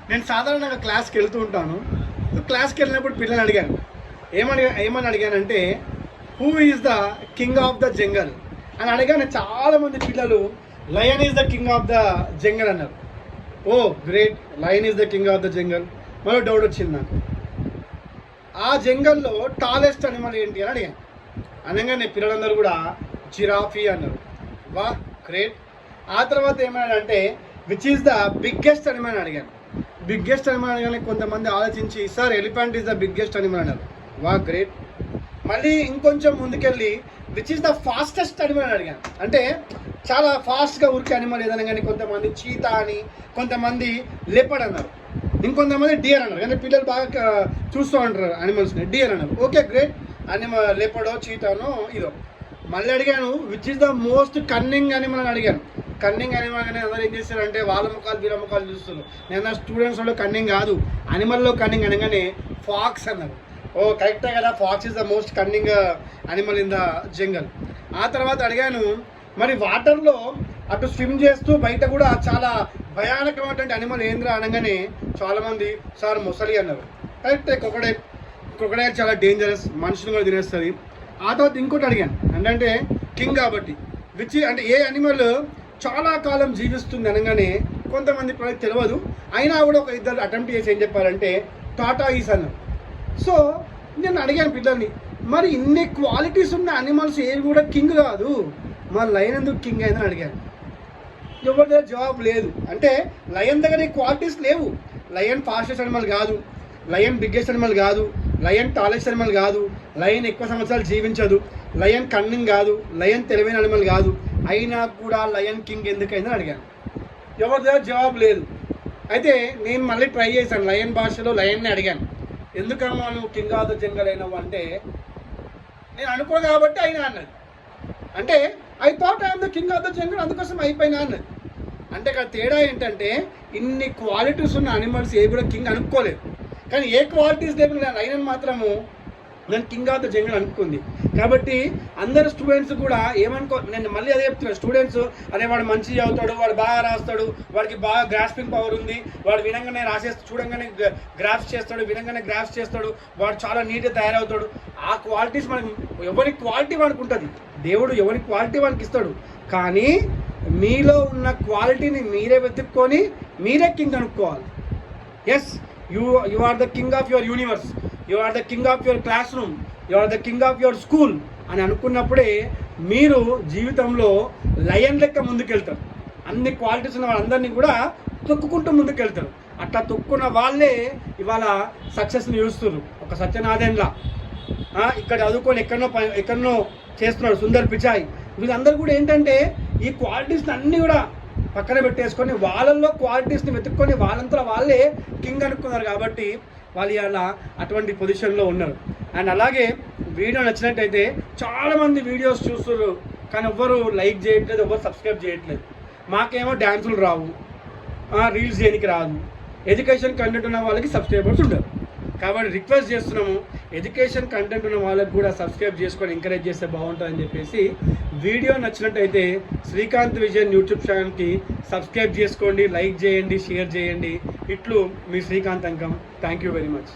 నేను సాధారణంగా క్లాస్కి వెళ్తూ ఉంటాను. క్లాస్కి వెళ్ళినప్పుడు పిల్లలు అడిగాను, ఏమని అడిగానంటే who is the king of the jungle అని అడిగాను. చాలామంది పిల్లలు lion is the king of the jungle అన్నారు. Oh great, lion is the king of the jungle. మరో డౌట్ వచ్చింది నాకు, ఆ జంగల్లో టాలెస్ట్ అనిమల్ ఏంటి అని అడిగాను. అనగానే పిల్లలందరూ కూడా జిరాఫీ అన్నారు. వా గ్రేట్. ఆ తర్వాత ఏమన్నాడంటే which is the biggest animal అని అడిగాను. బిగ్గెస్ట్ అనిమల్ అనగానే కొంతమంది ఆలోచించి sir elephant is the biggest animal అన్నారు. వా గ్రేట్. మళ్ళీ ఇంకొంచెం ముందుకెళ్ళి which is the fastest animal అని అడిగాను. అంటే చాలా ఫాస్ట్గా ఉరికే అనిమల్ ఏదైనా కానీ కొంతమంది చీతా అని, కొంతమంది లెపర్డ్ అన్నారు, ఇంకొంతమంది డియర్ అన్నారు. కానీ పిల్లలు బాగా చూస్తూ ఉంటారు అనిమల్స్ని. డియర్ అన్నారు. Okay great. అనిమల్ లెపర్డో చీతానో ఇదో. మళ్ళీ అడిగాను which is the most cunning animal అని అడిగాను. కన్నింగ్ అనిమల్ కానీ అందరూ ఏం చేస్తారంటే వాళ్ళ ముఖాలు వీళ్ళ ముఖాలు చూస్తారు. నేను స్టూడెంట్స్లో కన్నింగ్ కాదు, అనిమల్లో కన్నింగ్ అనగానే ఫాక్స్ అన్నారు. ఓ కరెక్టే కదా, fox is the most cunning animal in the jungle. ఆ తర్వాత అడిగాను మరి వాటర్లో అటు స్విమ్ చేస్తూ బయట కూడా చాలా భయానకమైనటువంటి అనిమల్ ఏంద్రా అనగానే చాలామంది సార్ మొసలి అన్నారు. కరెక్టే, క్రొకడైల్ చాలా డేంజరస్, మనుషులు కూడా తినేస్తుంది. ఆ తర్వాత ఇంకోటి అడిగాను అంటే కింగ్ కాబట్టి అంటే ఏ అనిమల్ చాలా కాలం జీవిస్తుంది అనగానే కొంతమంది ప్రజలకు తెలియదు, అయినా కూడా ఒక ఇద్దరు అటెంప్ట్ చేసి ఏం చెప్పారంటే టాటా ఈస్ అన్నారు. సో నేను అడిగాను పిల్లల్ని, మరి ఇన్ని క్వాలిటీస్ ఉన్న అనిమల్స్ ఏవి కూడా కింగ్ కాదు, మరి లయన్ ఎందుకు కింగ్ అయిందని అడిగాను. ఎవరి దగ్గర జవాబు లేదు. అంటే లయన్ దగ్గర క్వాలిటీస్ లేవు. లయన్ ఫాస్టెస్ట్ అనిమల్ కాదు, లయన్ బిగ్గెస్ట్ అనిమల్ కాదు, లయన్ టాలెస్ట్ అనిమల్ కాదు, లయన్ ఎక్కువ సంవత్సరాలు జీవించదు, లయన్ కన్నింగ్ కాదు, లయన్ తెలివైన అనిమల్ కాదు, అయినా కూడా లయన్ కింగ్ ఎందుకైందని అడిగాను. ఎవరి దగ్గర జవాబు లేదు. అయితే నేను మళ్ళీ ట్రై చేశాను, లయన్ భాషలో లయన్ని అడిగాను, ఎందుకమ్మా నువ్వు కింగ్ ఆఫ్ ద జంగల్ అయినావు అంటే నేను అనుకో కాబట్టి అయినా అన్నది. అంటే I thought I'm the king of the జంగల్, అందుకోసం అయిపోయినా అన్నది. అంటే ఇక్కడ తేడా ఏంటంటే ఇన్ని క్వాలిటీస్ ఉన్న అనిమల్స్ ఏ కూడా కింగ్ అనుకోలేదు, కానీ ఏ క్వాలిటీస్ లేకుండా లయన్ మాత్రము నేను కింగ్ ఆఫ్ ద జంగల్ అనుకుంది. కాబట్టి అందరు స్టూడెంట్స్ కూడా నేను మళ్ళీ అదే చెప్తున్నాను, స్టూడెంట్స్ అదే వాడు మంచి చదువుతాడు, వాడు బాగా రాస్తాడు, వాడికి బాగా గ్రాస్పింగ్ పవర్ ఉంది, వాడు వినంగానే చూడంగానే గ్రాఫ్స్ చేస్తాడు, వినంగానే గ్రాఫ్స్ చేస్తాడు, వాడు చాలా నీట్గా తయారవుతాడు. ఆ క్వాలిటీస్ మనకి ఎవరి క్వాలిటీ వాడికి ఉంటుంది, దేవుడు ఎవరి క్వాలిటీ వాడికి ఇస్తాడు. కానీ మీలో ఉన్న క్వాలిటీని మీరే వెతుక్కొని మీరే కింగ్ అనుకోవాలి. Yes, you are the king of your universe, you are the king of your classroom, you are the king of your school అని అనుకున్నప్పుడే మీరు జీవితంలో లయన్ లెక్క ముందుకెళ్తారు. అన్ని క్వాలిటీస్ ఉన్న వాళ్ళందరినీ కూడా తొక్కుకుంటూ ముందుకెళ్తారు. అట్లా తొక్కున్న వాళ్ళే ఇవాళ సక్సెస్ని చూస్తున్నారు. ఒక సత్యనారాయణలా ఇక్కడ చదువుకొని ఎక్కడనో చేస్తున్నాడు సుందర్ పిచాయ్. వీళ్ళందరూ కూడా ఏంటంటే ఈ క్వాలిటీస్ని అన్నీ కూడా పక్కన పెట్టేసుకొని వాళ్ళల్లో క్వాలిటీస్ని వెతుక్కొని వాళ్ళంతా వాళ్ళే కింగ్ అనుకున్నారు. కాబట్టి వాళ్ళు ఇలా అటువంటి పొజిషన్లో ఉన్నారు. అండ్ అలాగే వీడియో నచ్చినట్టయితే చాలామంది వీడియోస్ చూస్తున్నారు, కానీ ఎవ్వరు లైక్ చేయట్లేదు, ఎవ్వరు సబ్స్క్రైబ్ చేయట్లేదు. మాకేమో డ్యాన్సులు రావు, రీల్స్ చేయడానికి రాదు, ఎడ్యుకేషన్ కంటెంట్ ఉన్న వాళ్ళకి సబ్స్క్రైబర్స్ ఉండరు. కాబట్టి రిక్వెస్ట్ చేస్తున్నాము, ఎడ్యుకేషన్ కంటెంట్ ఉన్న వాళ్ళకి కూడా సబ్స్క్రైబ్ చేసుకొని ఎంకరేజ్ చేస్తే బాగుంటుందని చెప్పేసి వీడియో నచ్చినట్టయితే శ్రీకాంత్ విజయన్ యూట్యూబ్ ఛానల్కి సబ్స్క్రైబ్ చేసుకోండి, లైక్ చేయండి, షేర్ చేయండి. ఇట్లు మీ Srikanth Ankam. Thank you very much.